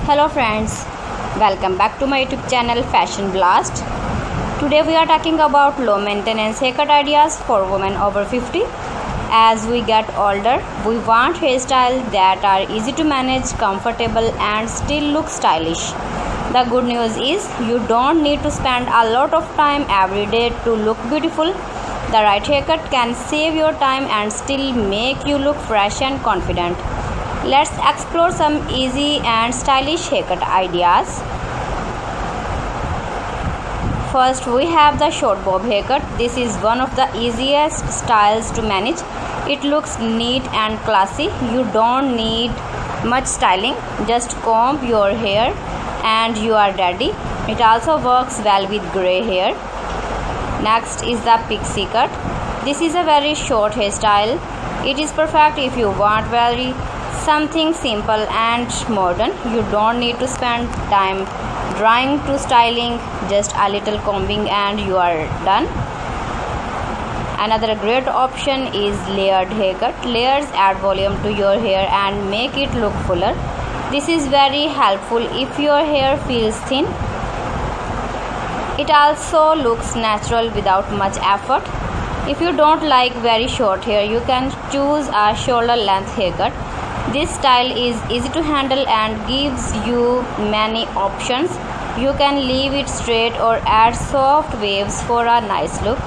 Hello friends, welcome back to my YouTube channel Fashion Blast. Today we are talking about low maintenance haircut ideas for women over 50. As we get older, we want hairstyles that are easy to manage, comfortable and still look stylish. The good news is you don't need to spend a lot of time every day to look beautiful. The right haircut can save your time and still make you look fresh and confident. Let's explore some easy and stylish haircut ideas. First, we have the short bob haircut. This is one of the easiest styles to manage. It looks neat and classy. You don't need much styling. Just comb your hair and you are ready. It also works well with grey hair. Next is the pixie cut. This is a very short hairstyle. It is perfect if you want something simple and modern. You don't need to spend time drying to styling, just a little combing and you are done. Another great option is layered haircut. Layers add volume to your hair and make it look fuller. This is very helpful if your hair feels thin. It also looks natural without much effort. If you don't like very short hair, you can choose a shoulder length haircut. This style is easy to handle and gives you many options. You can leave it straight or add soft waves for a nice look.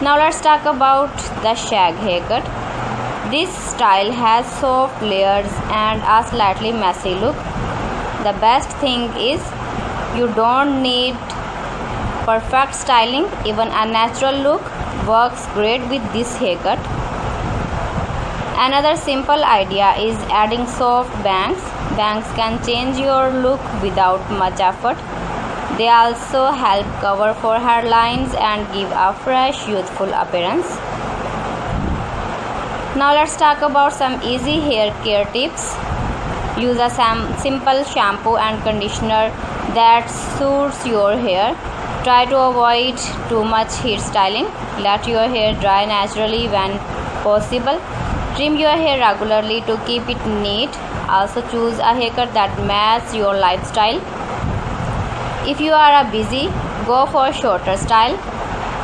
Now let's talk about the shag haircut. This style has soft layers and a slightly messy look. The best thing is you don't need perfect styling. Even a natural look works great with this haircut. Another simple idea is adding soft bangs. Bangs can change your look without much effort. They also help cover for hairlines and give a fresh, youthful appearance. Now let's talk about some easy hair care tips. Use a simple shampoo and conditioner that suits your hair. Try to avoid too much heat styling. Let your hair dry naturally when possible. Trim your hair regularly to keep it neat. Also choose a haircut that matches your lifestyle. If you are busy, go for shorter style.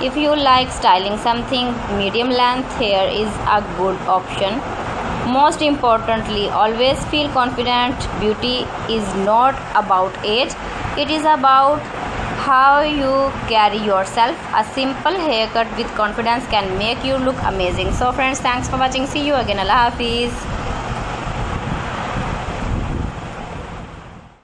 If you like styling something medium length, hair is a good option. Most importantly, always feel confident. Beauty is not about age. It is about how you carry yourself. A simple haircut with confidence can make you look amazing. So friends, thanks for watching. See you again. Allah Hafiz.